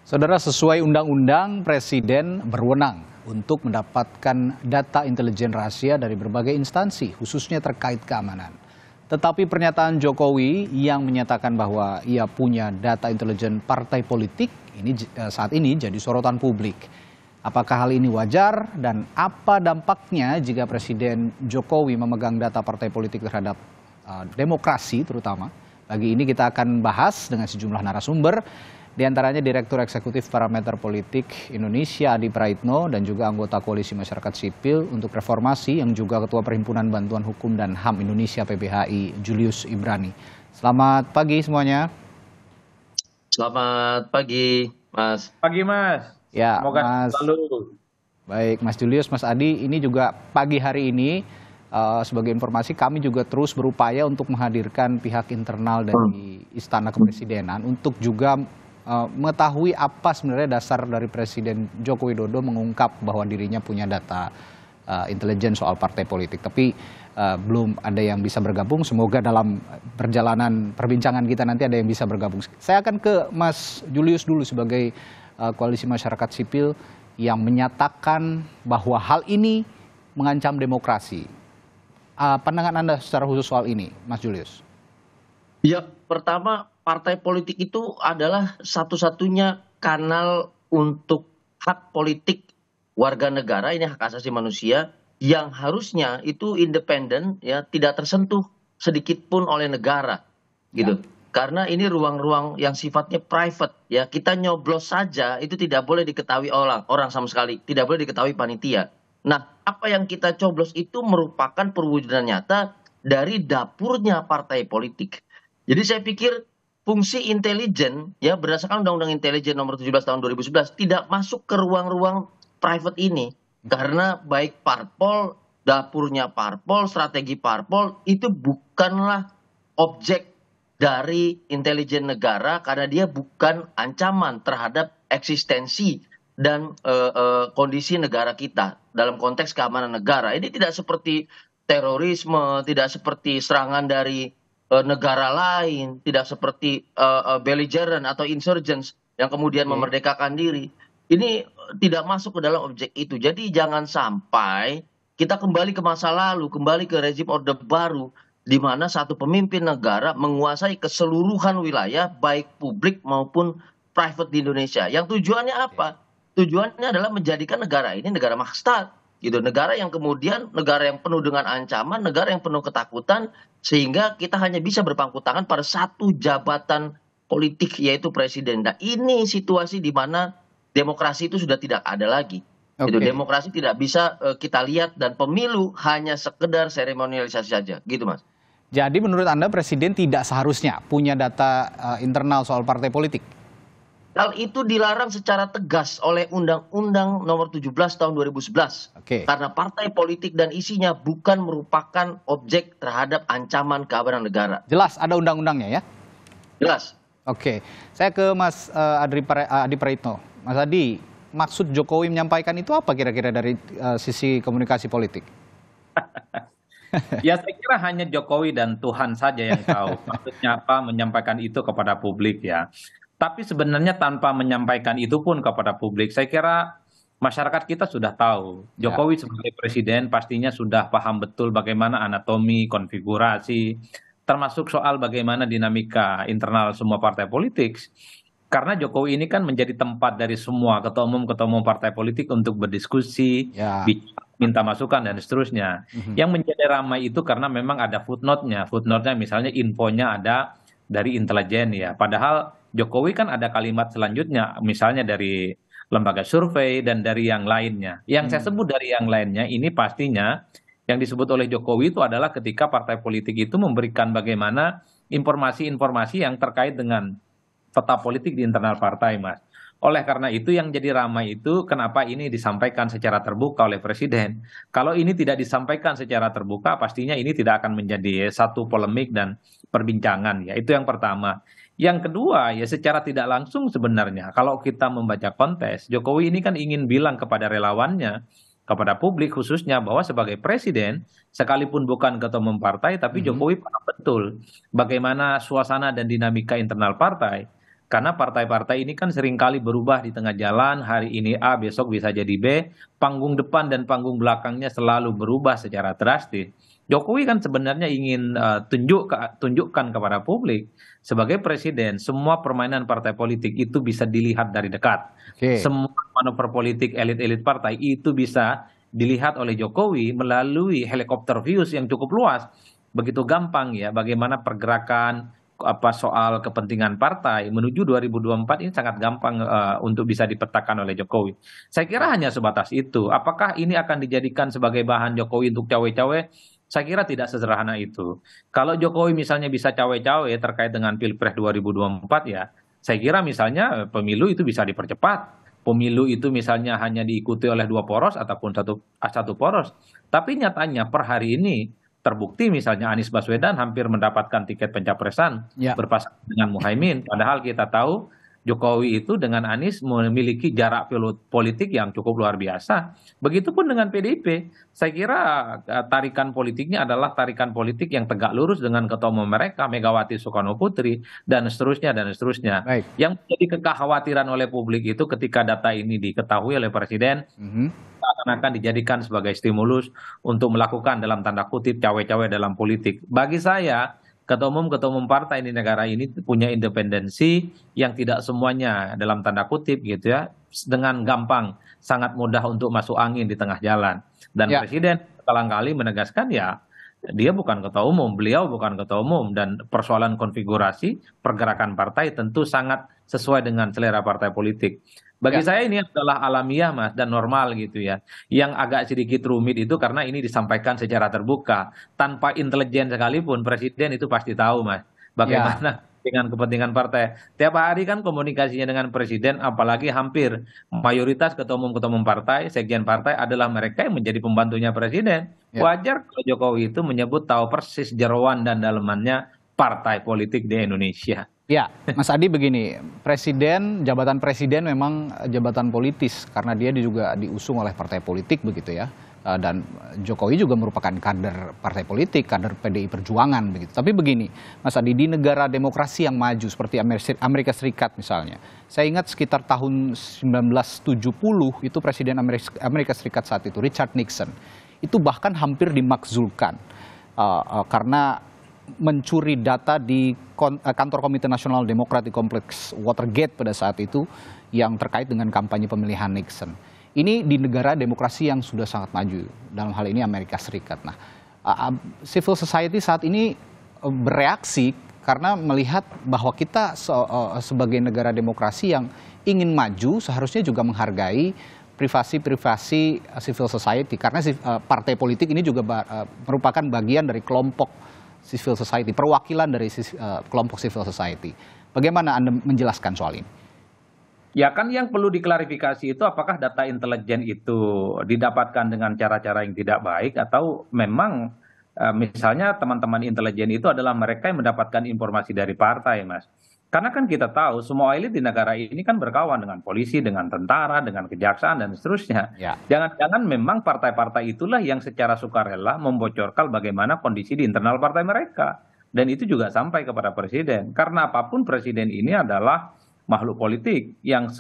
Saudara, sesuai undang-undang, Presiden berwenang untuk mendapatkan data intelijen rahasia dari berbagai instansi, khususnya terkait keamanan. Tetapi pernyataan Jokowi yang menyatakan bahwa ia punya data intelijen partai politik ini saat ini jadi sorotan publik. Apakah hal ini wajar dan apa dampaknya jika Presiden Jokowi memegang data partai politik terhadap demokrasi terutama? Pagi ini kita akan bahas dengan sejumlah narasumber, di antaranya Direktur Eksekutif Parameter Politik Indonesia Adi Praitno dan juga anggota Koalisi Masyarakat Sipil untuk Reformasi yang juga Ketua Perhimpunan Bantuan Hukum dan HAM Indonesia PBHI Julius Ibrani. Selamat pagi semuanya. Selamat pagi, Mas. Pagi, Mas. Ya, Semoga Mas. selalu. Baik, Mas Julius, Mas Adi, ini juga pagi hari ini sebagai informasi kami juga terus berupaya untuk menghadirkan pihak internal dari Istana Kepresidenan untuk juga mengetahui apa sebenarnya dasar dari Presiden Joko Widodo mengungkap bahwa dirinya punya data intelijen soal partai politik. Tapi belum ada yang bisa bergabung. Semoga dalam perjalanan perbincangan kita nanti ada yang bisa bergabung. Saya akan ke Mas Julius dulu sebagai Koalisi Masyarakat Sipil yang menyatakan bahwa hal ini mengancam demokrasi. Pandangan Anda secara khusus soal ini, Mas Julius? Ya, pertama partai politik itu adalah satu-satunya kanal untuk hak politik warga negara, ini hak asasi manusia yang harusnya itu independen, ya, tidak tersentuh sedikit pun oleh negara, gitu. Karena ini ruang-ruang yang sifatnya private, ya, kita nyoblos saja itu tidak boleh diketahui orang sama sekali, tidak boleh diketahui panitia. Nah, apa yang kita coblos itu merupakan perwujudan nyata dari dapurnya partai politik. Jadi saya pikir fungsi intelijen, ya, berdasarkan Undang-Undang Intelijen nomor 17 tahun 2011 tidak masuk ke ruang-ruang private ini. Karena baik parpol, dapurnya parpol, strategi parpol itu bukanlah objek dari intelijen negara karena dia bukan ancaman terhadap eksistensi dan kondisi negara kita dalam konteks keamanan negara. Ini tidak seperti terorisme, tidak seperti serangan dari negara lain, tidak seperti belligerent atau insurgents yang kemudian memerdekakan diri. Ini tidak masuk ke dalam objek itu. Jadi jangan sampai kita kembali ke masa lalu, kembali ke rezim Orde Baru, di mana satu pemimpin negara menguasai keseluruhan wilayah, baik publik maupun private di Indonesia. Yang tujuannya apa? Tujuannya adalah menjadikan negara ini negara maksat, gitu. Negara yang kemudian negara yang penuh dengan ancaman, negara yang penuh ketakutan, sehingga kita hanya bisa berpangku tangan pada satu jabatan politik yaitu presiden. Nah, ini situasi di mana demokrasi itu sudah tidak ada lagi. Gitu. Demokrasi tidak bisa kita lihat dan pemilu hanya sekedar seremonialisasi saja, gitu, Mas. Jadi menurut Anda Presiden tidak seharusnya punya data internal soal partai politik? Hal itu dilarang secara tegas oleh Undang-Undang nomor 17 tahun 2011. Karena partai politik dan isinya bukan merupakan objek terhadap ancaman keamanan negara. Jelas ada undang-undangnya ya? Jelas. Oke, saya ke Mas Adi Praitno. Mas Adi, maksud Jokowi menyampaikan itu apa kira-kira dari sisi komunikasi politik? Ya, saya kira hanya Jokowi dan Tuhan saja yang tahu maksudnya apa menyampaikan itu kepada publik, ya. Tapi sebenarnya tanpa menyampaikan itu pun kepada publik, saya kira masyarakat kita sudah tahu. Jokowi sebagai presiden pastinya sudah paham betul bagaimana anatomi, konfigurasi, termasuk soal bagaimana dinamika internal semua partai politik. Karena Jokowi ini kan menjadi tempat dari semua ketua umum partai politik untuk berdiskusi, minta masukan dan seterusnya. Yang menjadi ramai itu karena memang ada footnote-nya. Footnote-nya misalnya infonya ada dari intelijen, ya. Padahal Jokowi kan ada kalimat selanjutnya, misalnya dari lembaga survei dan dari yang lainnya. Yang saya sebut dari yang lainnya ini pastinya yang disebut oleh Jokowi itu adalah ketika partai politik itu memberikan bagaimana informasi-informasi yang terkait dengan peta politik di internal partai, Mas. Oleh karena itu yang jadi ramai itu kenapa ini disampaikan secara terbuka oleh Presiden. Kalau ini tidak disampaikan secara terbuka, pastinya ini tidak akan menjadi satu polemik dan perbincangan, ya. Itu yang pertama. Yang kedua, ya secara tidak langsung sebenarnya kalau kita membaca konteks, Jokowi ini kan ingin bilang kepada relawannya, kepada publik khususnya bahwa sebagai presiden, sekalipun bukan ketua umum partai, tapi Jokowi paham betul bagaimana suasana dan dinamika internal partai. Karena partai-partai ini kan seringkali berubah di tengah jalan, hari ini A, besok bisa jadi B, panggung depan dan panggung belakangnya selalu berubah secara drastis. Jokowi kan sebenarnya ingin tunjukkan kepada publik sebagai presiden, semua permainan partai politik itu bisa dilihat dari dekat. Oke. Semua manuver politik elit-elit partai itu bisa dilihat oleh Jokowi melalui helikopter views yang cukup luas. Begitu gampang ya, bagaimana pergerakan soal kepentingan partai menuju 2024 ini sangat gampang untuk bisa dipetakan oleh Jokowi. Saya kira hanya sebatas itu. Apakah ini akan dijadikan sebagai bahan Jokowi untuk cawe-cawe? Saya kira tidak sesederhana itu. Kalau Jokowi misalnya bisa cawe-cawe terkait dengan Pilpres 2024 ya, saya kira misalnya pemilu itu bisa dipercepat. Pemilu itu misalnya hanya diikuti oleh 2 poros ataupun satu poros. Tapi nyatanya per hari ini terbukti misalnya Anies Baswedan hampir mendapatkan tiket pencapresan Ya. berpasangan dengan Muhaimin. Padahal kita tahu Jokowi itu dengan Anies memiliki jarak politik yang cukup luar biasa. Begitupun dengan PDIP. Saya kira tarikan politiknya adalah tarikan politik yang tegak lurus dengan ketua umum mereka, Megawati Soekarno Putri, dan seterusnya, dan seterusnya. Baik. Yang menjadi kekhawatiran oleh publik itu ketika data ini diketahui oleh Presiden, akan dijadikan sebagai stimulus untuk melakukan dalam tanda kutip cawe-cawe dalam politik. Bagi saya, ketua umum partai di negara ini punya independensi yang tidak semuanya dalam tanda kutip gitu ya, dengan gampang, sangat mudah untuk masuk angin di tengah jalan. Dan Ya. Presiden kali menegaskan ya, dia bukan ketua umum, beliau bukan ketua umum, dan persoalan konfigurasi pergerakan partai tentu sangat sesuai dengan selera partai politik. Bagi Ya. saya ini adalah alamiah Mas dan normal gitu ya. Yang agak sedikit rumit itu karena ini disampaikan secara terbuka. Tanpa intelijen sekalipun Presiden itu pasti tahu Mas. Bagaimana dengan kepentingan partai. Tiap hari kan komunikasinya dengan Presiden, apalagi hampir mayoritas ketua umum partai, sekjen partai adalah mereka yang menjadi pembantunya Presiden. Ya. Wajar kalau Jokowi itu menyebut tahu persis jeroan dan dalemannya partai politik di Indonesia. Ya, Mas Adi begini, jabatan presiden memang jabatan politis karena dia juga diusung oleh partai politik begitu ya. Dan Jokowi juga merupakan kader partai politik, kader PDI Perjuangan begitu. Tapi begini, Mas Adi, di negara demokrasi yang maju seperti Amerika Serikat misalnya. Saya ingat sekitar tahun 1970 itu Presiden Amerika Serikat saat itu, Richard Nixon, itu bahkan hampir dimakzulkan karena mencuri data di kantor Komite Nasional Demokrat di kompleks Watergate pada saat itu yang terkait dengan kampanye pemilihan Nixon. Ini di negara demokrasi yang sudah sangat maju, dalam hal ini Amerika Serikat. Nah, civil society saat ini bereaksi karena melihat bahwa kita sebagai negara demokrasi yang ingin maju seharusnya juga menghargai privasi civil society, karena partai politik ini juga merupakan bagian dari kelompok civil society, perwakilan dari kelompok civil society. Bagaimana Anda menjelaskan soal ini? Ya kan yang perlu diklarifikasi itu apakah data intelijen itu didapatkan dengan cara-cara yang tidak baik atau memang misalnya teman-teman intelijen itu adalah mereka yang mendapatkan informasi dari partai, Mas. Karena kan kita tahu semua elit di negara ini kan berkawan dengan polisi, dengan tentara, dengan kejaksaan dan seterusnya. Ya. Jangan-jangan memang partai-partai itulah yang secara sukarela membocorkan bagaimana kondisi di internal partai mereka. Dan itu juga sampai kepada presiden. Karena apapun presiden ini adalah makhluk politik yang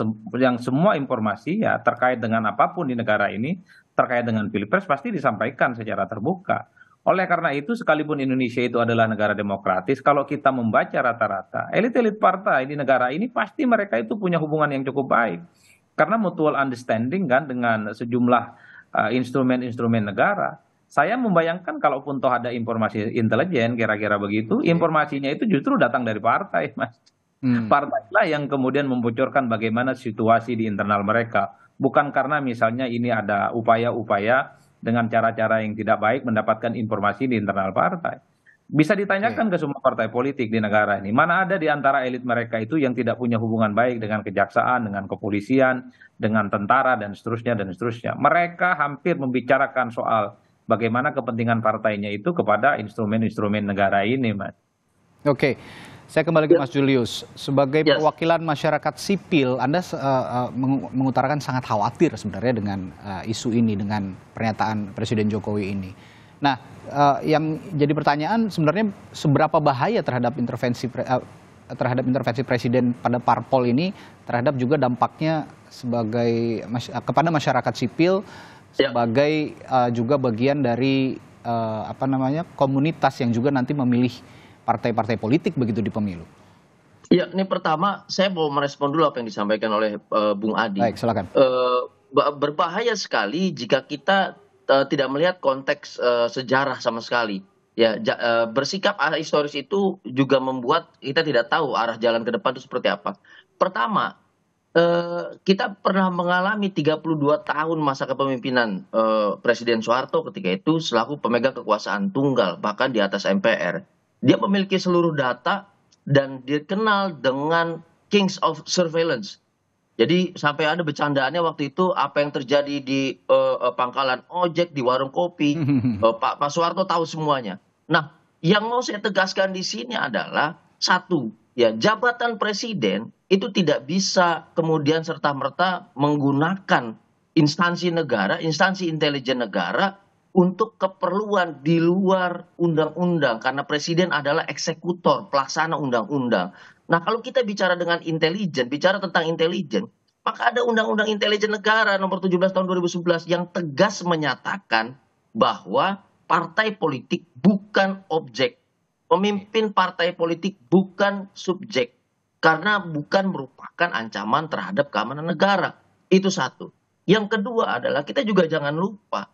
semua informasi ya terkait dengan apapun di negara ini, terkait dengan Pilpres pasti disampaikan secara terbuka. Oleh karena itu, sekalipun Indonesia itu adalah negara demokratis, kalau kita membaca rata-rata, elit-elit partai di negara ini pasti mereka itu punya hubungan yang cukup baik. Karena mutual understanding kan dengan sejumlah instrumen-instrumen negara. Saya membayangkan kalaupun toh ada informasi intelijen, kira-kira begitu, informasinya itu justru datang dari partai, Mas. Partailah yang kemudian membocorkan bagaimana situasi di internal mereka. Bukan karena misalnya ini ada upaya-upaya dengan cara-cara yang tidak baik mendapatkan informasi di internal partai. Bisa ditanyakan ke semua partai politik di negara ini. Mana ada di antara elit mereka itu yang tidak punya hubungan baik dengan kejaksaan, dengan kepolisian, dengan tentara, dan seterusnya, dan seterusnya. Mereka hampir membicarakan soal bagaimana kepentingan partainya itu kepada instrumen-instrumen negara ini, Mas. Oke. Saya kembali ke Mas Julius. Sebagai perwakilan masyarakat sipil, Anda mengutarakan sangat khawatir sebenarnya dengan isu ini, dengan pernyataan Presiden Jokowi ini. Nah, yang jadi pertanyaan sebenarnya seberapa bahaya terhadap intervensi terhadap intervensi presiden pada parpol ini terhadap juga dampaknya kepada masyarakat sipil sebagai juga bagian dari komunitas yang juga nanti memilih partai-partai politik begitu di pemilu. Ya, ini pertama saya mau merespon dulu apa yang disampaikan oleh Bung Adi. Baik, silakan. Berbahaya sekali jika kita tidak melihat konteks sejarah sama sekali. Ya, bersikap historis itu juga membuat kita tidak tahu arah jalan ke depan itu seperti apa. Pertama, kita pernah mengalami 32 tahun masa kepemimpinan Presiden Soeharto ketika itu selaku pemegang kekuasaan tunggal, bahkan di atas MPR. Dia memiliki seluruh data dan dikenal dengan Kings of Surveillance. Jadi sampai ada bercandaannya waktu itu apa yang terjadi di pangkalan ojek, di warung kopi, Pak Soeharto tahu semuanya. Nah, yang mau saya tegaskan di sini adalah satu, ya jabatan presiden itu tidak bisa kemudian serta-merta menggunakan instansi negara, instansi intelijen negara untuk keperluan di luar undang-undang karena presiden adalah eksekutor, pelaksana undang-undang. Nah, kalau kita bicara dengan intelijen, bicara tentang intelijen, maka ada Undang-Undang Intelijen Negara nomor 17 tahun 2011 yang tegas menyatakan bahwa partai politik bukan objek. Pemimpin partai politik bukan subjek. Karena bukan merupakan ancaman terhadap keamanan negara. Itu satu. Yang kedua adalah kita juga jangan lupa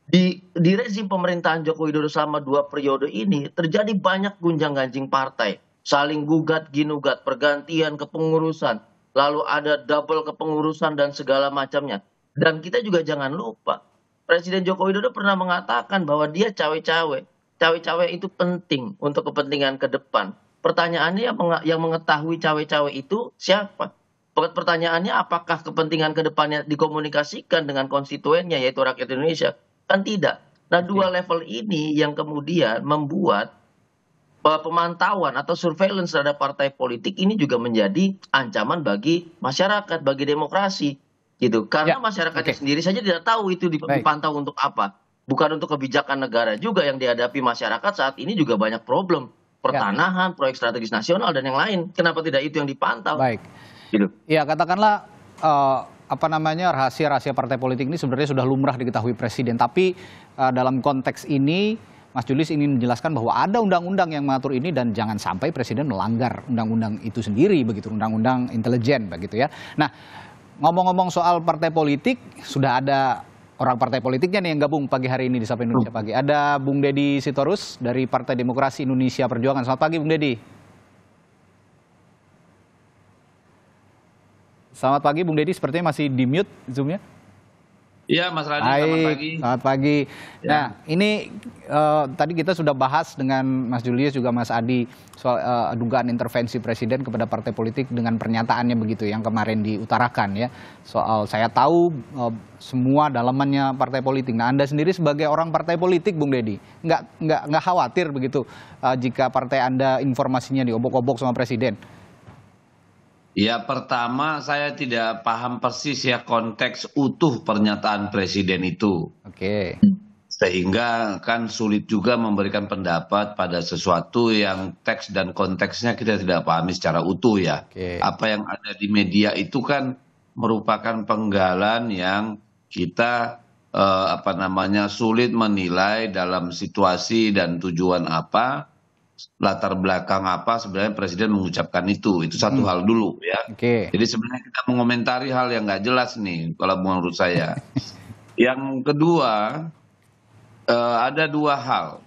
di rezim pemerintahan Joko Widodo selama 2 periode ini terjadi banyak gunjang-ganjing partai. Saling gugat, ginugat, pergantian kepengurusan, lalu ada double kepengurusan dan segala macamnya. Dan kita juga jangan lupa, Presiden Joko Widodo pernah mengatakan bahwa dia cawe-cawe. Cawe-cawe itu penting untuk kepentingan ke depan. Pertanyaannya yang mengetahui cawe-cawe itu siapa? Pertanyaannya apakah kepentingan ke depannya dikomunikasikan dengan konstituennya yaitu rakyat Indonesia? Kan tidak. Nah, 2 level ini yang kemudian membuat pemantauan atau surveillance terhadap partai politik ini juga menjadi ancaman bagi masyarakat, bagi demokrasi, gitu. Karena masyarakatnya sendiri saja tidak tahu itu dipantau untuk apa. Bukan untuk kebijakan negara juga yang dihadapi masyarakat saat ini juga banyak problem. Pertanahan, proyek strategis nasional, dan yang lain. Kenapa tidak itu yang dipantau? Baik. Gitu. Ya, katakanlah rahasia-rahasia partai politik ini sebenarnya sudah lumrah diketahui presiden. Tapi dalam konteks ini Mas Julius ingin menjelaskan bahwa ada undang-undang yang mengatur ini dan jangan sampai presiden melanggar undang-undang itu sendiri begitu, undang-undang intelijen begitu ya. Nah, ngomong-ngomong soal partai politik, sudah ada orang partai politiknya nih yang gabung pagi hari ini di Sapa Indonesia Pagi. Ada Bung Deddy Sitorus dari Partai Demokrasi Indonesia Perjuangan. Selamat pagi Bung Deddy. Selamat pagi Bung Deddy, sepertinya masih di mute Zoom-nya. Iya Mas Radi, selamat pagi. Selamat pagi. Ya. Nah, ini tadi kita sudah bahas dengan Mas Julius juga Mas Adi soal dugaan intervensi presiden kepada partai politik dengan pernyataannya begitu yang kemarin diutarakan ya. Soal saya tahu semua dalamannya partai politik. Nah, Anda sendiri sebagai orang partai politik Bung Deddy, nggak khawatir begitu jika partai Anda informasinya diobok-obok sama presiden? Ya, pertama saya tidak paham persis ya konteks utuh pernyataan presiden itu. Oke. Sehingga kan sulit juga memberikan pendapat pada sesuatu yang teks dan konteksnya kita tidak pahami secara utuh ya. Oke. Apa yang ada di media itu kan merupakan penggalan yang kita sulit menilai dalam situasi dan tujuan apa. Latar belakang apa sebenarnya presiden mengucapkan itu satu hal dulu ya. Jadi sebenarnya kita mengomentari hal yang nggak jelas nih kalau menurut saya. Yang kedua ada 2 hal.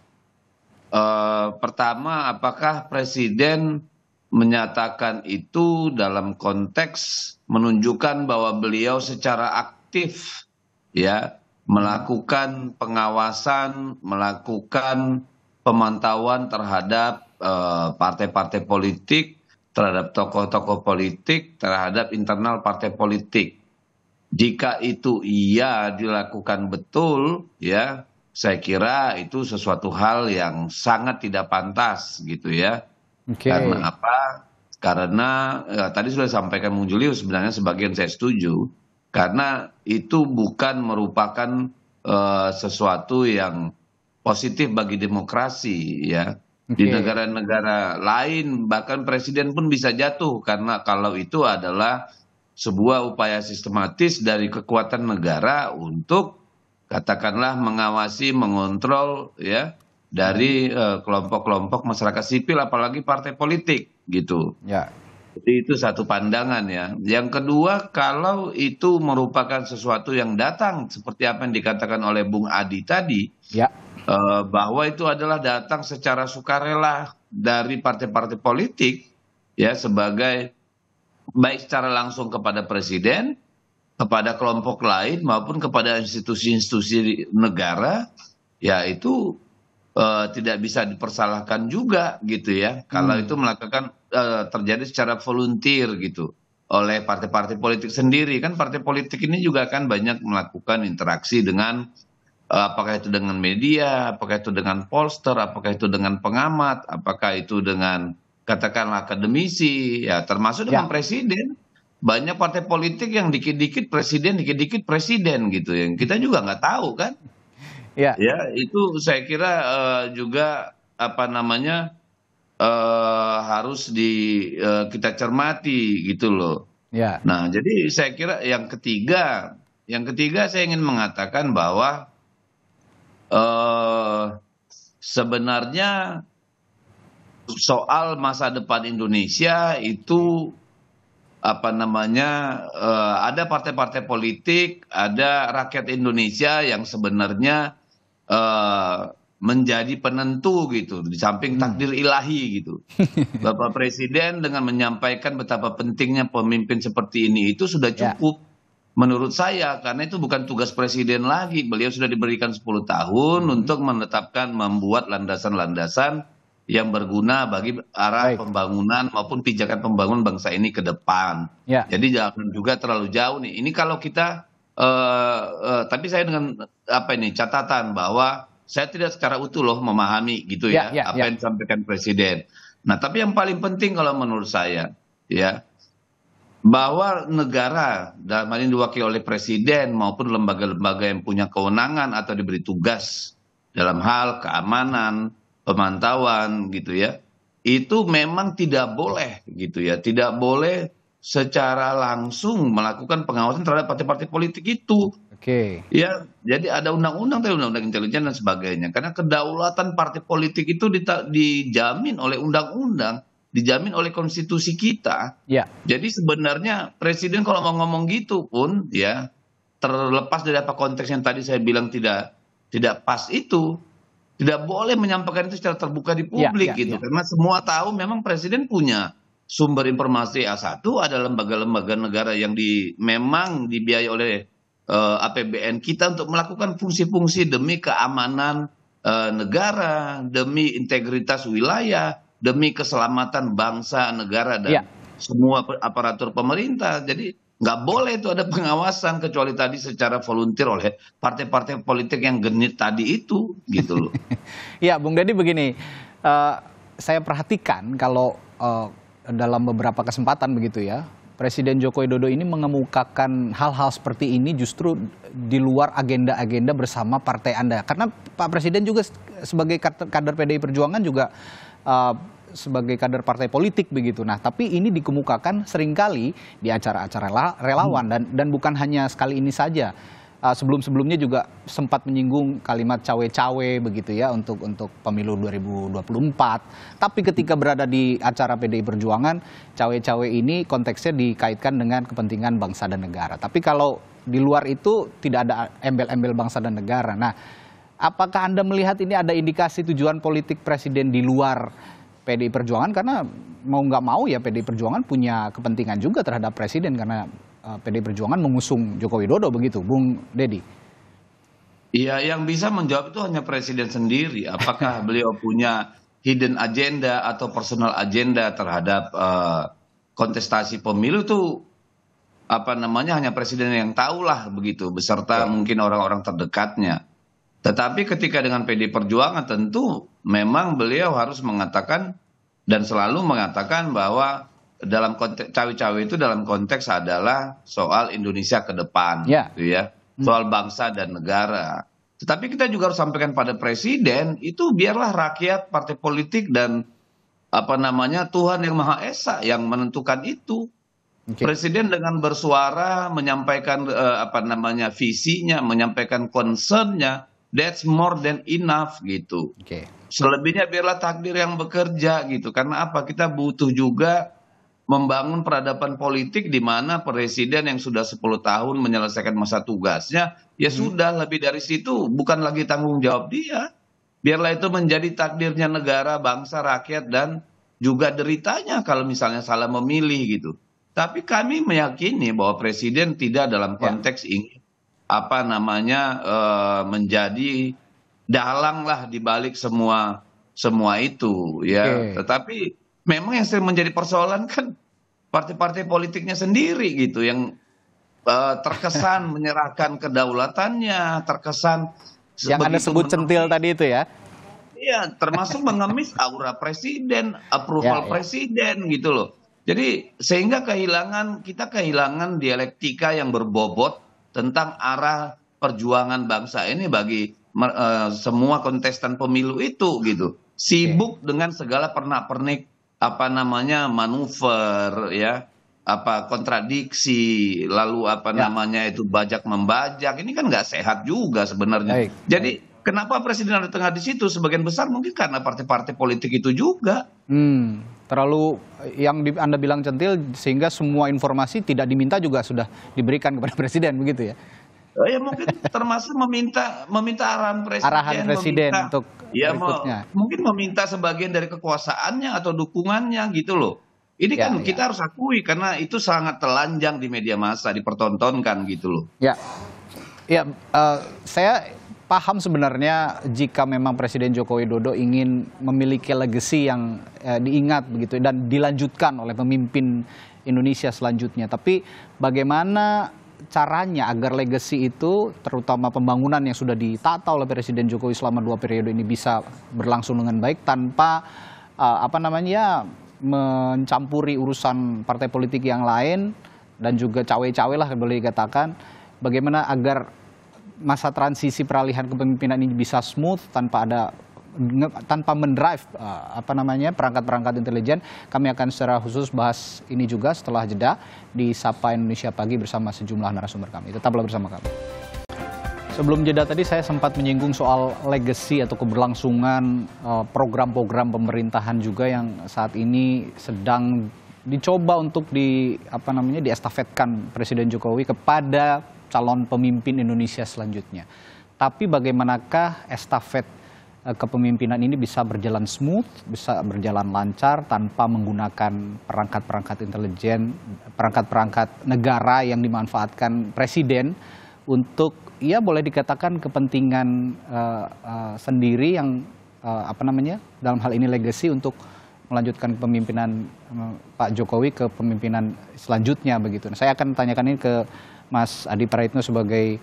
Pertama, apakah presiden menyatakan itu dalam konteks menunjukkan bahwa beliau secara aktif ya melakukan pengawasan, melakukan pemantauan terhadap partai-partai politik, terhadap tokoh-tokoh politik, terhadap internal partai politik. Jika itu iya dilakukan betul, ya, saya kira itu sesuatu hal yang sangat tidak pantas, gitu ya. Karena apa? Karena tadi sudah disampaikan Bung Julius, sebenarnya sebagian saya setuju, karena itu bukan merupakan sesuatu yang positif bagi demokrasi ya. Di Oke. negara-negara lain bahkan presiden pun bisa jatuh karena kalau itu adalah sebuah upaya sistematis dari kekuatan negara untuk katakanlah mengawasi, mengontrol ya dari kelompok-kelompok masyarakat sipil apalagi partai politik gitu. Ya. Jadi itu satu pandangan ya. Yang kedua, kalau itu merupakan sesuatu yang datang seperti apa yang dikatakan oleh Bung Adi tadi, Ya. bahwa itu adalah datang secara sukarela dari partai-partai politik ya sebagai baik secara langsung kepada presiden, kepada kelompok lain maupun kepada institusi-institusi negara, ya itu tidak bisa dipersalahkan juga gitu ya. Kalau itu melakukan terjadi secara volunteer gitu oleh partai-partai politik sendiri. Kan partai politik ini juga kan banyak melakukan interaksi dengan apakah itu dengan media, apakah itu dengan pollster, apakah itu dengan pengamat, apakah itu dengan katakanlah akademisi, ya termasuk dengan Ya. presiden. Banyak partai politik yang dikit-dikit presiden gitu. Yang kita juga nggak tahu kan. Ya. Ya, itu saya kira juga apa namanya harus kita cermati gitu loh. Ya. Nah, jadi saya kira yang ketiga saya ingin mengatakan bahwa sebenarnya soal masa depan Indonesia itu apa namanya ada partai-partai politik, ada rakyat Indonesia yang sebenarnya menjadi penentu gitu di samping takdir ilahi gitu. Bapak Presiden dengan menyampaikan betapa pentingnya pemimpin seperti ini itu sudah cukup menurut saya karena itu bukan tugas presiden lagi. Beliau sudah diberikan 10 tahun untuk menetapkan membuat landasan-landasan yang berguna bagi arah pembangunan maupun pijakan pembangunan bangsa ini ke depan. Ya. Jadi jangan juga terlalu jauh nih. Ini kalau kita tapi saya dengan apa ini catatan bahwa saya tidak secara utuh loh memahami gitu ya apa yang disampaikan presiden. Nah, tapi yang paling penting kalau menurut saya ya bahwa negara dalam hal ini diwakili oleh presiden maupun lembaga-lembaga yang punya kewenangan atau diberi tugas dalam hal keamanan, pemantauan gitu ya, itu memang tidak boleh gitu ya, tidak boleh secara langsung melakukan pengawasan terhadap partai-partai politik itu. Oke. Ya, jadi ada undang-undang, undang-undang intelijen dan sebagainya. Karena kedaulatan partai politik itu dijamin oleh undang-undang, dijamin oleh konstitusi kita. Ya. Jadi sebenarnya presiden kalau mau ngomong gitu pun ya terlepas dari apa konteks yang tadi saya bilang tidak pas itu, tidak boleh menyampaikan itu secara terbuka di publik gitu. Karena semua tahu memang presiden punya sumber informasi A1, ada lembaga-lembaga negara yang memang dibiayai oleh APBN kita untuk melakukan fungsi-fungsi demi keamanan negara, demi integritas wilayah, demi keselamatan bangsa, negara, dan semua aparatur pemerintah. Jadi nggak boleh itu ada pengawasan kecuali tadi secara volunteer oleh partai-partai politik yang genit tadi itu, gitu loh. Ya, Bung Deddy begini, saya perhatikan kalau dalam beberapa kesempatan begitu ya, Presiden Joko Widodo ini mengemukakan hal-hal seperti ini justru di luar agenda-agenda bersama partai Anda. Karena Pak Presiden juga sebagai kader PDI Perjuangan juga sebagai kader partai politik begitu. Nah, tapi ini dikemukakan seringkali di acara-acara relawan dan bukan hanya sekali ini saja. Sebelum-sebelumnya juga sempat menyinggung kalimat cawe-cawe begitu ya untuk pemilu 2024. Tapi ketika berada di acara PDI Perjuangan, cawe-cawe ini konteksnya dikaitkan dengan kepentingan bangsa dan negara. Tapi kalau di luar itu tidak ada embel-embel bangsa dan negara. Nah, apakah Anda melihat ini ada indikasi tujuan politik Presiden di luar PDI Perjuangan? Karena mau nggak mau ya PDI Perjuangan punya kepentingan juga terhadap Presiden karena PDI Perjuangan mengusung Joko Widodo begitu, Bung Deddy. Iya, yang bisa menjawab itu hanya Presiden sendiri. Apakah beliau punya hidden agenda atau personal agenda terhadap kontestasi pemilu itu apa namanya hanya Presiden yang tahulah begitu, beserta mungkin orang-orang terdekatnya. Tetapi ketika dengan PDI Perjuangan tentu memang beliau harus mengatakan dan selalu mengatakan bahwa dalam konteks cawe-cawe itu dalam konteks adalah soal Indonesia ke depan, gitu ya, soal bangsa dan negara. Tetapi kita juga harus sampaikan pada presiden, itu biarlah rakyat, partai politik, dan Tuhan yang Maha Esa yang menentukan itu. Oke. Presiden dengan bersuara menyampaikan visinya, menyampaikan concernnya, that's more than enough gitu. Oke. Selebihnya biarlah takdir yang bekerja gitu. Karena apa? Kita butuh juga membangun peradaban politik di mana presiden yang sudah 10 tahun menyelesaikan masa tugasnya, ya sudah, lebih dari situ bukan lagi tanggung jawab dia. Biarlah itu menjadi takdirnya negara, bangsa, rakyat, dan juga deritanya kalau misalnya salah memilih gitu. Tapi kami meyakini bahwa presiden tidak dalam konteks ingin menjadi dalang lah di balik semua itu ya. Tetapi memang yang sering menjadi persoalan kan partai-partai politiknya sendiri gitu yang terkesan menyerahkan kedaulatannya, terkesan yang Anda sebut centil tadi itu ya. Iya, termasuk mengemis aura presiden, approval presiden gitu loh. Jadi sehingga kita kehilangan dialektika yang berbobot tentang arah perjuangan bangsa ini bagi semua kontestan pemilu itu gitu. Sibuk dengan segala pernak-pernik manuver ya, kontradiksi, lalu itu bajak membajak. Ini kan nggak sehat juga sebenarnya. Jadi kenapa presiden ada tengah di situ? Sebagian besar mungkin karena partai-partai politik itu juga. Terlalu yang Anda bilang centil sehingga semua informasi tidak diminta juga sudah diberikan kepada presiden begitu ya. Ya mungkin termasuk meminta arahan presiden untuk berikutnya. Mungkin meminta sebagian dari kekuasaannya atau dukungannya gitu loh. Ini kan kita harus akui karena itu sangat telanjang di media massa, dipertontonkan gitu loh. Saya paham sebenarnya jika memang Presiden Joko Widodo ingin memiliki legacy yang diingat begitu dan dilanjutkan oleh pemimpin Indonesia selanjutnya. Tapi bagaimana caranya agar legacy itu, terutama pembangunan yang sudah ditata oleh Presiden Jokowi selama 2 periode ini bisa berlangsung dengan baik tanpa mencampuri urusan partai politik yang lain dan juga cawe-cawe lah boleh dikatakan. Bagaimana agar masa transisi peralihan kepemimpinan ini bisa smooth tanpa mendrive perangkat-perangkat intelijen. Kami akan secara khusus bahas ini juga setelah jeda di Sapa Indonesia Pagi bersama sejumlah narasumber kami. Tetaplah bersama kami. Sebelum jeda tadi saya sempat menyinggung soal legacy atau keberlangsungan program-program pemerintahan juga yang saat ini sedang dicoba untuk diestafetkan Presiden Jokowi kepada calon pemimpin Indonesia selanjutnya. Tapi bagaimanakah estafet kepemimpinan ini bisa berjalan smooth, bisa berjalan lancar tanpa menggunakan perangkat-perangkat intelijen, perangkat-perangkat negara yang dimanfaatkan presiden untuk boleh dikatakan kepentingan sendiri yang dalam hal ini legacy untuk melanjutkan kepemimpinan Pak Jokowi ke pemimpinan selanjutnya begitu. Nah, saya akan tanyakan ini ke Mas Adi Praitno sebagai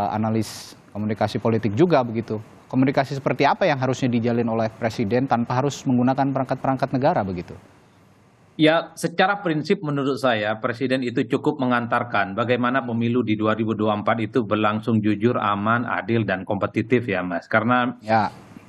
analis komunikasi politik juga begitu. Komunikasi seperti apa yang harusnya dijalin oleh presiden tanpa harus menggunakan perangkat-perangkat negara begitu? Ya, secara prinsip menurut saya Presiden itu cukup mengantarkan bagaimana pemilu di 2024 itu berlangsung jujur, aman, adil, dan kompetitif ya Mas. Karena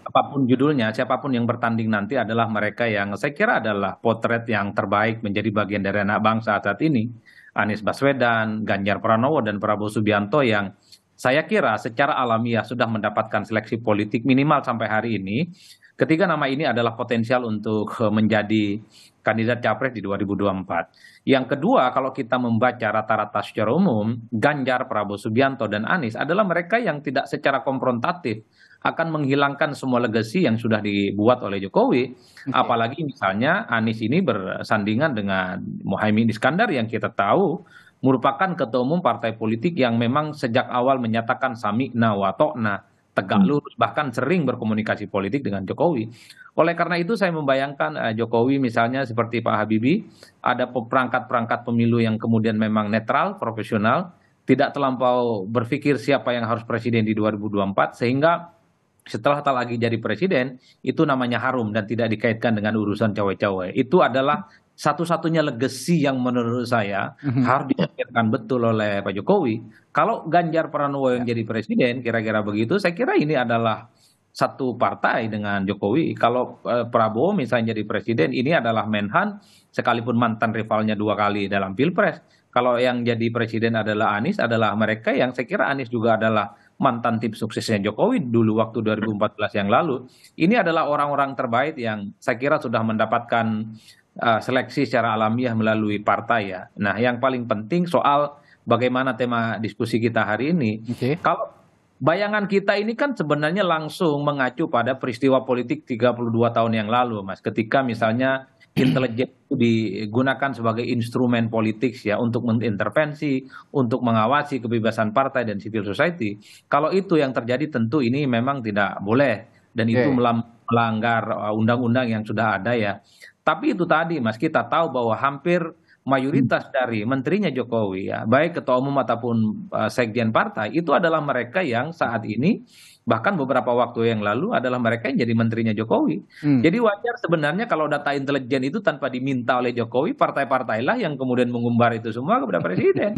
apapun judulnya, siapapun yang bertanding nanti adalah mereka yang saya kira adalah potret yang terbaik menjadi bagian dari anak bangsa saat ini. Anies Baswedan, Ganjar Pranowo, dan Prabowo Subianto yang saya kira secara alamiah sudah mendapatkan seleksi politik minimal sampai hari ini. Ketiga nama ini adalah potensial untuk menjadi kandidat capres di 2024. Yang kedua, kalau kita membaca rata-rata secara umum, Ganjar, Prabowo Subianto, dan Anies adalah mereka yang tidak secara konfrontatif akan menghilangkan semua legasi yang sudah dibuat oleh Jokowi. Apalagi misalnya Anies ini bersandingan dengan Muhaimin Iskandar yang kita tahu merupakan ketua umum partai politik yang memang sejak awal menyatakan sami'na wa ta'na, tegak lurus, bahkan sering berkomunikasi politik dengan Jokowi. Oleh karena itu saya membayangkan Jokowi misalnya seperti Pak Habibie, ada perangkat-perangkat pemilu yang kemudian memang netral, profesional, tidak terlampau berpikir siapa yang harus presiden di 2024, sehingga setelah tak lagi jadi presiden, itu namanya harum dan tidak dikaitkan dengan urusan cawe-cawe. Itu adalah satu-satunya legacy yang menurut saya harus dipikirkan betul oleh Pak Jokowi. Kalau Ganjar Pranowo yang jadi presiden, kira-kira begitu, saya kira ini adalah satu partai dengan Jokowi. Kalau Prabowo misalnya jadi presiden, ini adalah Menhan, sekalipun mantan rivalnya 2 kali dalam Pilpres. Kalau yang jadi presiden adalah Anies, adalah mereka yang saya kira Anies juga adalah mantan tim suksesnya Jokowi dulu waktu 2014 yang lalu. Ini adalah orang-orang terbaik yang saya kira sudah mendapatkan seleksi secara alamiah melalui partai ya. Nah, yang paling penting soal bagaimana tema diskusi kita hari ini. Kalau bayangan kita ini kan sebenarnya langsung mengacu pada peristiwa politik 32 tahun yang lalu, Mas. Ketika misalnya intelijen itu digunakan sebagai instrumen politik ya untuk mengintervensi, untuk mengawasi kebebasan partai dan civil society. Kalau itu yang terjadi tentu ini memang tidak boleh dan itu melanggar undang-undang yang sudah ada ya. Tapi itu tadi Mas, kita tahu bahwa hampir mayoritas dari menterinya Jokowi ya, baik ketua umum ataupun sekjen partai itu adalah mereka yang saat ini bahkan beberapa waktu yang lalu adalah mereka yang jadi menterinya Jokowi. Jadi wajar sebenarnya kalau data intelijen itu tanpa diminta oleh Jokowi, partai-partailah yang kemudian mengumbar itu semua kepada presiden.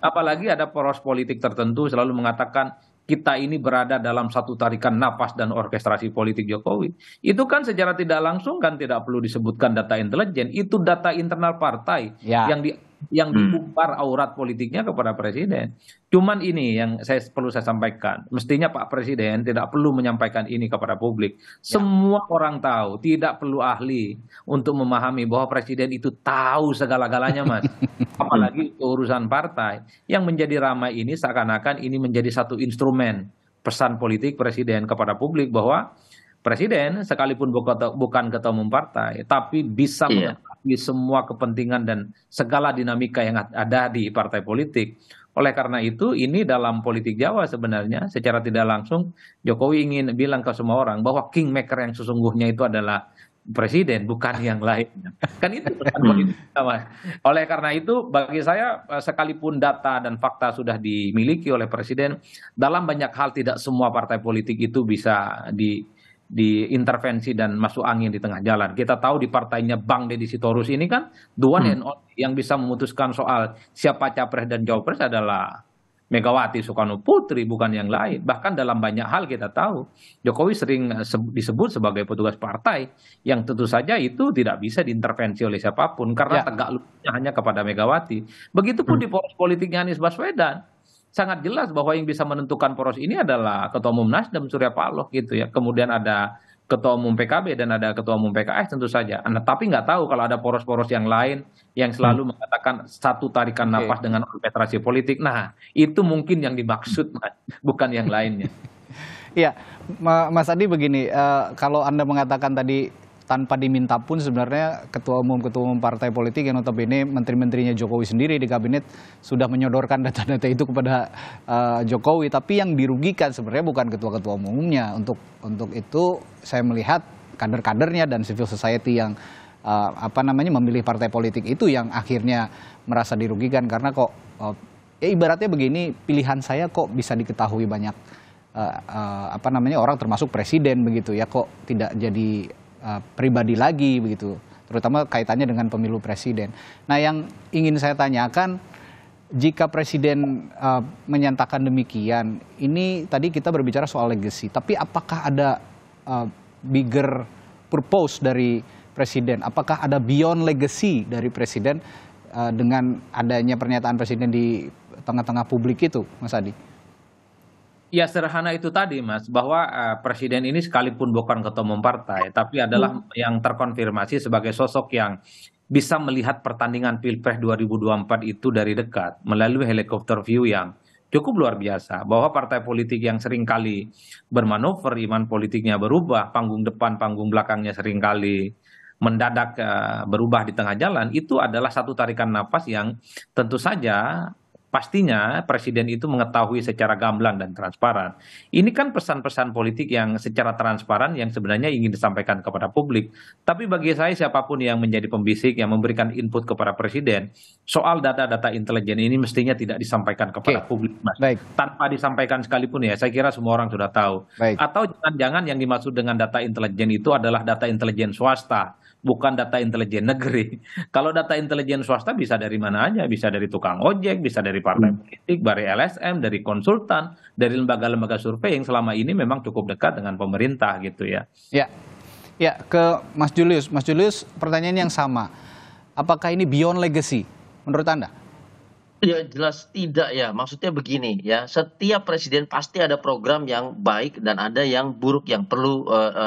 Apalagi ada poros politik tertentu selalu mengatakan kita ini berada dalam satu tarikan napas dan orkestrasi politik Jokowi. Itu kan secara tidak langsung kan tidak perlu disebutkan data intelijen, itu data internal partai yang diumbar aurat politiknya kepada presiden. Cuman ini yang perlu saya sampaikan, mestinya Pak Presiden tidak perlu menyampaikan ini kepada publik. Semua orang tahu, tidak perlu ahli untuk memahami bahwa presiden itu tahu segala-galanya, Mas. Apalagi urusan partai. Yang menjadi ramai ini seakan-akan ini menjadi satu instrumen pesan politik presiden kepada publik bahwa presiden sekalipun bukan ketua umum partai, tapi bisa mengetahui semua kepentingan dan segala dinamika yang ada di partai politik. Oleh karena itu, ini dalam politik Jawa sebenarnya secara tidak langsung Jokowi ingin bilang ke semua orang bahwa kingmaker yang sesungguhnya itu adalah presiden, bukan yang lain. Kan itu pesan politik Mas. Oleh karena itu, bagi saya sekalipun data dan fakta sudah dimiliki oleh presiden, dalam banyak hal tidak semua partai politik itu bisa diintervensi dan masuk angin di tengah jalan. Kita tahu di partainya Bang Deddy Sitorus ini kan the one and only yang bisa memutuskan soal siapa capres dan cawapres adalah Megawati Soekarno Putri, bukan yang lain. Bahkan dalam banyak hal kita tahu Jokowi sering disebut sebagai petugas partai yang tentu saja itu tidak bisa diintervensi oleh siapapun karena tegak lututnya hanya kepada Megawati. Begitupun di poros politiknya Anies Baswedan. Sangat jelas bahwa yang bisa menentukan poros ini adalah Ketua Umum Nasdem Surya Paloh gitu ya. Kemudian ada Ketua Umum PKB dan ada Ketua Umum PKS tentu saja. Tapi nggak tahu kalau ada poros-poros yang lain yang selalu mengatakan satu tarikan napas dengan orkestrasi politik. Nah, itu mungkin yang dimaksud, bukan yang lainnya. Iya, Mas Adi begini, kalau Anda mengatakan tadi tanpa diminta pun sebenarnya ketua umum partai politik yang notabene menteri-menterinya Jokowi sendiri di kabinet sudah menyodorkan data-data itu kepada Jokowi, tapi yang dirugikan sebenarnya bukan ketua-ketua umumnya. Untuk itu saya melihat kader-kadernya dan civil society yang memilih partai politik itu yang akhirnya merasa dirugikan karena kok ibaratnya begini, pilihan saya kok bisa diketahui banyak orang termasuk presiden begitu ya, kok tidak jadi pribadi lagi begitu, terutama kaitannya dengan pemilu presiden. Nah, yang ingin saya tanyakan, jika presiden menyatakan demikian, ini tadi kita berbicara soal legacy, tapi apakah ada bigger purpose dari presiden? Apakah ada beyond legacy dari presiden dengan adanya pernyataan presiden di tengah-tengah publik itu, Mas Adi? Ya sederhana itu tadi Mas, bahwa presiden ini sekalipun bukan ketua umum partai, tapi adalah yang terkonfirmasi sebagai sosok yang bisa melihat pertandingan Pilpres 2024 itu dari dekat, melalui helikopter view yang cukup luar biasa, bahwa partai politik yang seringkali bermanuver, iman politiknya berubah, panggung depan, panggung belakangnya seringkali mendadak berubah di tengah jalan, itu adalah satu tarikan napas yang tentu saja pastinya presiden itu mengetahui secara gamblang dan transparan. Ini kan pesan-pesan politik yang secara transparan yang sebenarnya ingin disampaikan kepada publik. Tapi bagi saya siapapun yang menjadi pembisik, yang memberikan input kepada presiden, soal data-data intelijen ini mestinya tidak disampaikan kepada publik, Mas. Tanpa disampaikan sekalipun ya, saya kira semua orang sudah tahu. Atau jangan-jangan yang dimaksud dengan data intelijen itu adalah data intelijen swasta, bukan data intelijen negeri. Kalau data intelijen swasta bisa dari mana aja, bisa dari tukang ojek, bisa dari partai politik, dari LSM, dari konsultan, dari lembaga-lembaga survei yang selama ini memang cukup dekat dengan pemerintah gitu ya. Ya, ya ke Mas Julius. Mas Julius, pertanyaan yang sama. Apakah ini beyond legacy menurut Anda? Ya jelas tidak ya. Maksudnya begini ya, setiap presiden pasti ada program yang baik dan ada yang buruk yang perlu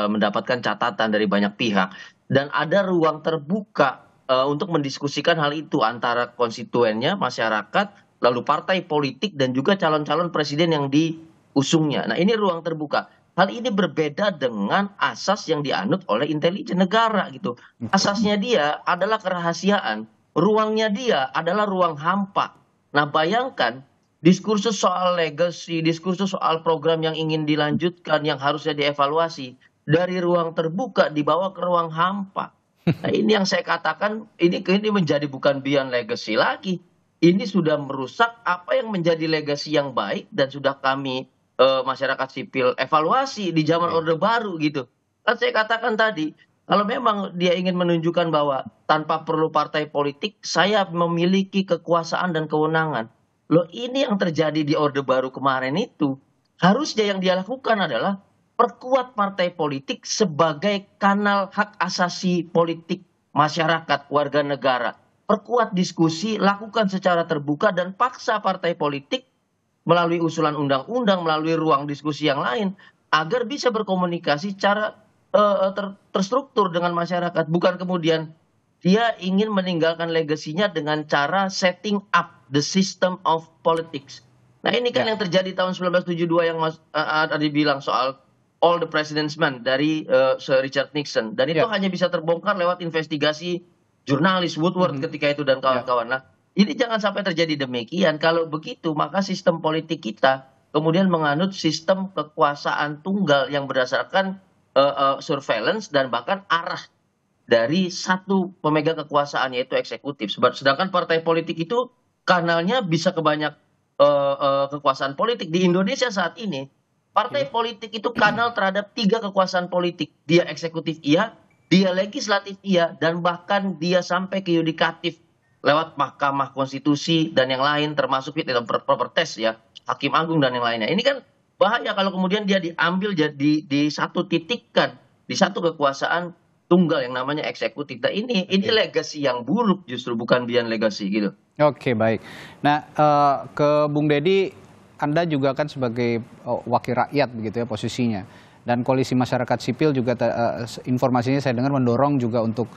mendapatkan catatan dari banyak pihak. Dan ada ruang terbuka untuk mendiskusikan hal itu antara konstituennya, masyarakat, lalu partai politik dan juga calon-calon presiden yang diusungnya. Nah ini ruang terbuka. Hal ini berbeda dengan asas yang dianut oleh intelijen negara gitu. Asasnya dia adalah kerahasiaan, ruangnya dia adalah ruang hampa. Nah, bayangkan diskursus soal legacy, diskursus soal program yang ingin dilanjutkan, yang harusnya dievaluasi, dari ruang terbuka dibawa ke ruang hampa. Nah, ini yang saya katakan, ini menjadi bukan beyond legacy lagi. Ini sudah merusak apa yang menjadi legacy yang baik dan sudah kami masyarakat sipil evaluasi di zaman Orde Baru gitu. Kan saya katakan tadi, kalau memang dia ingin menunjukkan bahwa tanpa perlu partai politik, saya memiliki kekuasaan dan kewenangan. Loh ini yang terjadi di Orde Baru kemarin itu. Harusnya yang dia lakukan adalah perkuat partai politik sebagai kanal hak asasi politik masyarakat, warga negara. Perkuat diskusi, lakukan secara terbuka dan paksa partai politik melalui usulan undang-undang, melalui ruang diskusi yang lain, agar bisa berkomunikasi secara terstruktur dengan masyarakat, bukan kemudian dia ingin meninggalkan legasinya dengan cara setting up the system of politics. Nah ini kan yang terjadi tahun 1972 yang Mas tadi bilang soal all the president's men dari Sir Richard Nixon, dan itu hanya bisa terbongkar lewat investigasi jurnalis Woodward ketika itu dan kawan-kawan. Nah ini jangan sampai terjadi demikian. Kalau begitu maka sistem politik kita kemudian menganut sistem kekuasaan tunggal yang berdasarkan surveillance dan bahkan arah dari satu pemegang kekuasaan yaitu eksekutif. Sedangkan partai politik itu kanalnya bisa ke banyak kekuasaan politik. Di Indonesia saat ini partai politik itu kanal terhadap 3 kekuasaan politik. Dia eksekutif iya, dia legislatif iya, dan bahkan dia sampai ke yudikatif lewat Mahkamah Konstitusi dan yang lain termasuk fit and proper test ya, Hakim Agung dan yang lainnya. Ini kan bahaya kalau kemudian dia diambil jadi di satu titikkan, di satu kekuasaan tunggal yang namanya eksekutif. Nah ini legacy yang buruk justru, bukan beyond legacy gitu. Oke, baik. Nah, ke Bung Deddy, Anda juga kan sebagai wakil rakyat begitu ya posisinya. Dan koalisi masyarakat sipil juga informasinya saya dengar mendorong juga untuk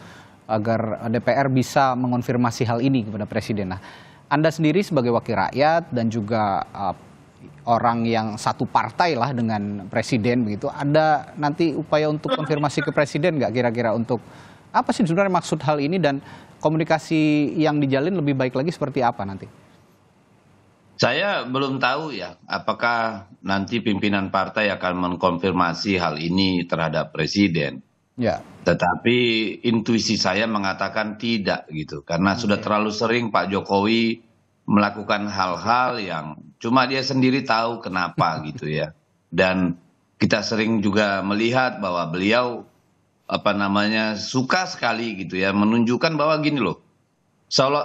agar DPR bisa mengonfirmasi hal ini kepada Presiden. Nah, Anda sendiri sebagai wakil rakyat dan juga orang yang satu partai lah dengan Presiden begitu, ada nanti upaya untuk konfirmasi ke Presiden nggak kira-kira untuk apa sih sebenarnya maksud hal ini dan komunikasi yang dijalin lebih baik lagi seperti apa nanti? Saya belum tahu ya, apakah nanti pimpinan partai akan mengkonfirmasi hal ini terhadap Presiden. Ya. Tetapi intuisi saya mengatakan tidak gitu, karena sudah terlalu sering Pak Jokowi melakukan hal-hal yang cuma dia sendiri tahu kenapa gitu ya. Dan kita sering juga melihat bahwa beliau suka sekali gitu ya menunjukkan bahwa gini loh.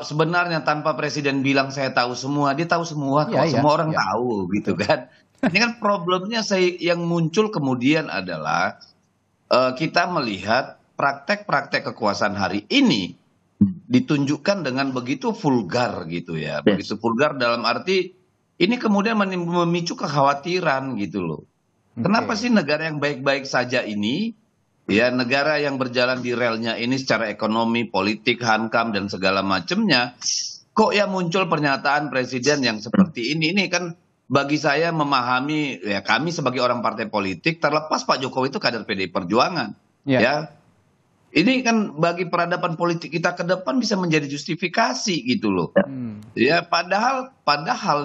Sebenarnya tanpa Presiden bilang saya tahu semua, dia tahu semua kok, semua orang tahu gitu kan. Ini kan problemnya yang muncul kemudian adalah kita melihat praktek-praktek kekuasaan hari ini ditunjukkan dengan begitu vulgar gitu ya. Begitu vulgar dalam arti ini kemudian memicu kekhawatiran gitu loh. Kenapa sih negara yang baik-baik saja ini, ya negara yang berjalan di relnya ini secara ekonomi, politik, hankam dan segala macamnya, kok ya muncul pernyataan presiden yang seperti ini? Ini kan bagi saya memahami, ya kami sebagai orang partai politik, terlepas Pak Jokowi itu kader PDI Perjuangan, ya. Ini kan bagi peradaban politik kita ke depan bisa menjadi justifikasi gitu loh. Ya padahal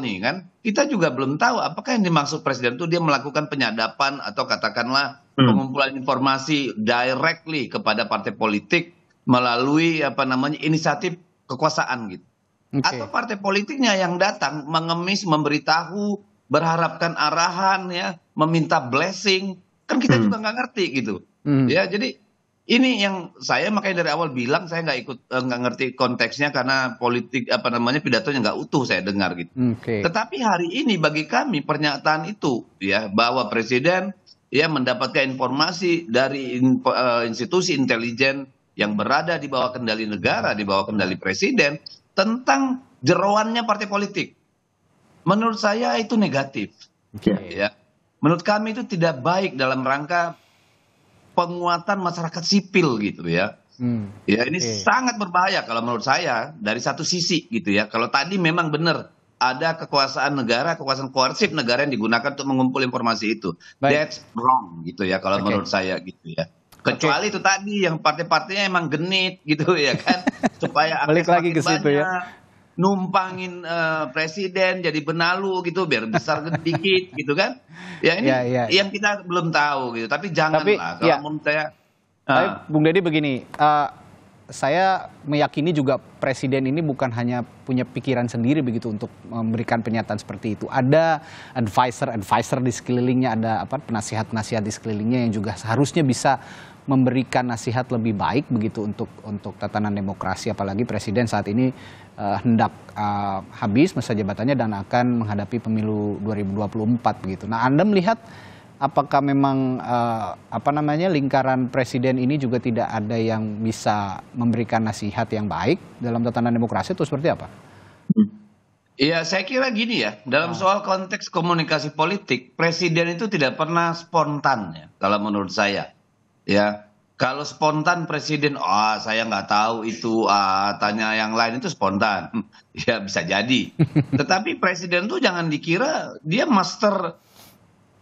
nih kan kita juga belum tahu apakah yang dimaksud presiden itu dia melakukan penyadapan atau katakanlah pengumpulan informasi directly kepada partai politik melalui inisiatif kekuasaan gitu. Atau partai politiknya yang datang mengemis, memberitahu, berharapkan arahan ya, meminta blessing. Kan kita juga nggak ngerti gitu. Ya jadi Ini yang saya makanya dari awal bilang saya nggak ngerti konteksnya karena politik apa namanya pidatonya nggak utuh saya dengar gitu. Oke. Tetapi hari ini bagi kami pernyataan itu ya bahwa presiden ya mendapatkan informasi dari institusi intelijen yang berada di bawah kendali negara, di bawah kendali presiden tentang jeroannya partai politik. Menurut saya itu negatif. Oke. Ya. Menurut kami itu tidak baik dalam rangka penguatan masyarakat sipil gitu ya. Ya ini Oke. sangat berbahaya kalau menurut saya dari satu sisi gitu ya. Kalau tadi memang benar ada kekuasaan negara, kekuasaan koersif negara yang digunakan untuk mengumpul informasi itu. Baik. That's wrong gitu ya kalau Oke. menurut saya gitu ya. Kecuali itu tadi yang partai-partainya emang genit gitu ya kan, supaya Balik akses lagi makin ke situ ya. banyak, numpangin presiden jadi benalu gitu biar besar dikit gitu kan. Ya ini Ya, ya, yang kita belum tahu gitu. Tapi janganlah kalau ya. menurut saya. Tapi Bung Deddy begini, saya meyakini juga presiden ini bukan hanya punya pikiran sendiri begitu untuk memberikan pernyataan seperti itu. Ada advisor di sekelilingnya, ada penasihat-penasihat di sekelilingnya yang juga seharusnya bisa memberikan nasihat lebih baik begitu untuk tatanan demokrasi, apalagi presiden saat ini hendak habis masa jabatannya dan akan menghadapi pemilu 2024 begitu. Nah, Anda melihat apakah memang lingkaran presiden ini juga tidak ada yang bisa memberikan nasihat yang baik dalam tatanan demokrasi atau seperti apa? Iya, saya kira gini ya, dalam soal konteks komunikasi politik, presiden itu tidak pernah spontan ya, kalau menurut saya. Ya, kalau spontan presiden, saya nggak tahu itu, tanya yang lain itu spontan. Ya bisa jadi. Tetapi presiden tuh jangan dikira dia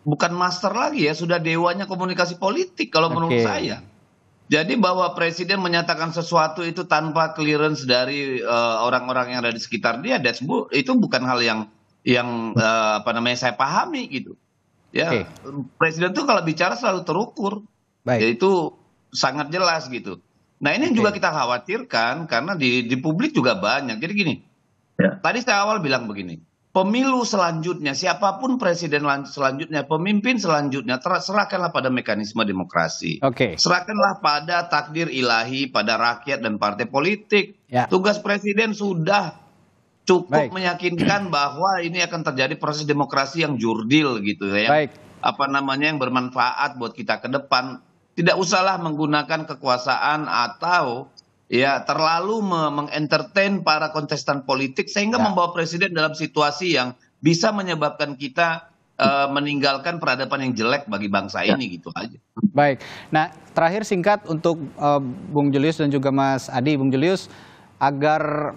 bukan master lagi ya, sudah dewanya komunikasi politik kalau menurut saya. Jadi bahwa presiden menyatakan sesuatu itu tanpa clearance dari orang-orang yang ada di sekitar dia, itu bukan hal yang saya pahami gitu. Ya, presiden tuh kalau bicara selalu terukur, yaitu sangat jelas gitu. Nah ini juga kita khawatirkan karena di publik juga banyak. Jadi gini, tadi saya awal bilang begini. Pemilu selanjutnya, siapapun presiden selanjutnya, pemimpin selanjutnya, serahkanlah pada mekanisme demokrasi. Serahkanlah pada takdir ilahi, pada rakyat dan partai politik. Tugas presiden sudah cukup meyakinkan bahwa ini akan terjadi proses demokrasi yang jurdil gitu ya. Yang bermanfaat buat kita ke depan. Tidak usahlah menggunakan kekuasaan atau ya terlalu mengentertain para kontestan politik sehingga membawa presiden dalam situasi yang bisa menyebabkan kita meninggalkan peradaban yang jelek bagi bangsa ini gitu aja. Baik. Nah, terakhir singkat untuk Bung Julius dan juga Mas Adi. Bung Julius, agar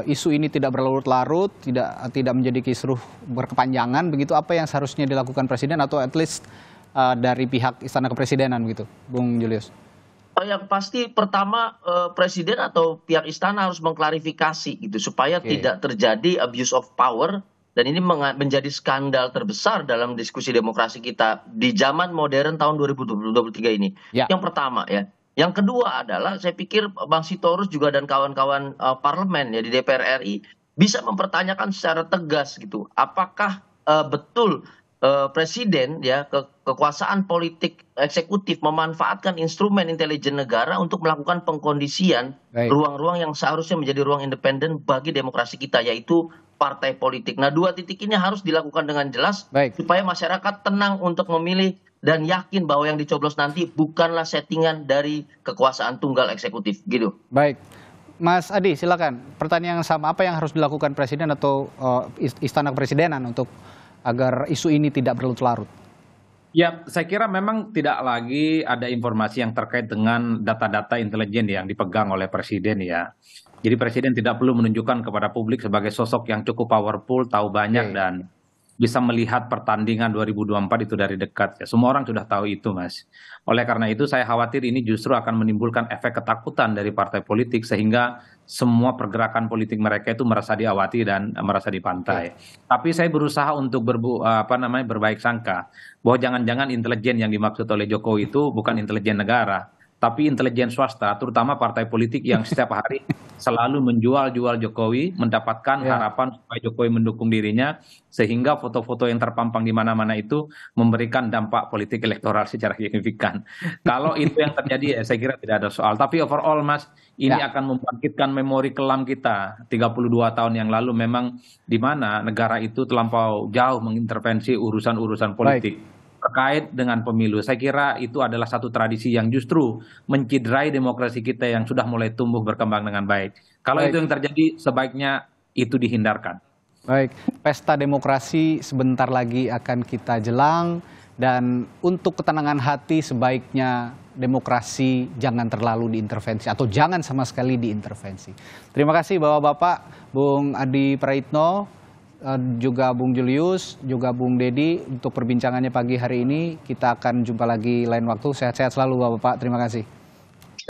isu ini tidak berlarut-larut, tidak menjadi kisruh berkepanjangan begitu, apa yang seharusnya dilakukan presiden atau at least dari pihak Istana Kepresidenan begitu, Bung Julius? Yang pasti pertama presiden atau pihak istana harus mengklarifikasi gitu supaya tidak terjadi abuse of power, dan ini menjadi skandal terbesar dalam diskusi demokrasi kita di zaman modern tahun 2023 ini. Yang pertama ya. Yang kedua adalah saya pikir Bang Sitorus juga dan kawan-kawan parlemen ya di DPR RI bisa mempertanyakan secara tegas gitu, apakah betul presiden ya kekuasaan politik eksekutif memanfaatkan instrumen intelijen negara untuk melakukan pengkondisian ruang-ruang yang seharusnya menjadi ruang independen bagi demokrasi kita, yaitu partai politik. Nah, dua titik ini harus dilakukan dengan jelas supaya masyarakat tenang untuk memilih dan yakin bahwa yang dicoblos nanti bukanlah settingan dari kekuasaan tunggal eksekutif gitu. Baik. Mas Adi, silakan. Pertanyaan yang sama, apa yang harus dilakukan presiden atau Istana Kepresidenan untuk agar isu ini tidak berlarut-larut? Ya, saya kira memang tidak lagi ada informasi yang terkait dengan data-data intelijen yang dipegang oleh presiden ya. Jadi presiden tidak perlu menunjukkan kepada publik sebagai sosok yang cukup powerful, tahu banyak dan bisa melihat pertandingan 2024 itu dari dekat. Ya, semua orang sudah tahu itu, Mas. Oleh karena itu saya khawatir ini justru akan menimbulkan efek ketakutan dari partai politik sehingga semua pergerakan politik mereka itu merasa diawati dan merasa dipantai. Tapi saya berusaha untuk berbaik sangka bahwa jangan-jangan intelijen yang dimaksud oleh Jokowi itu bukan intelijen negara, tapi intelijen swasta, terutama partai politik yang setiap hari selalu menjual-jual Jokowi, mendapatkan harapan supaya Jokowi mendukung dirinya, sehingga foto-foto yang terpampang di mana-mana itu memberikan dampak politik elektoral secara signifikan. Kalau itu yang terjadi, ya saya kira tidak ada soal. Tapi overall, Mas, ini akan membangkitkan memori kelam kita 32 tahun yang lalu, memang di mana negara itu terlampau jauh mengintervensi urusan-urusan politik terkait dengan pemilu. Saya kira itu adalah satu tradisi yang justru menciderai demokrasi kita yang sudah mulai tumbuh berkembang dengan baik. Kalau itu yang terjadi, sebaiknya itu dihindarkan. Baik, pesta demokrasi sebentar lagi akan kita jelang, dan untuk ketenangan hati sebaiknya demokrasi jangan terlalu diintervensi atau jangan sama sekali diintervensi. Terima kasih Bapak-Bapak, Bung Adi Praitno, juga Bung Julius, juga Bung Dedi untuk perbincangannya pagi hari ini. Kita akan jumpa lagi lain waktu. Sehat-sehat selalu Bapak-Bapak. Terima kasih.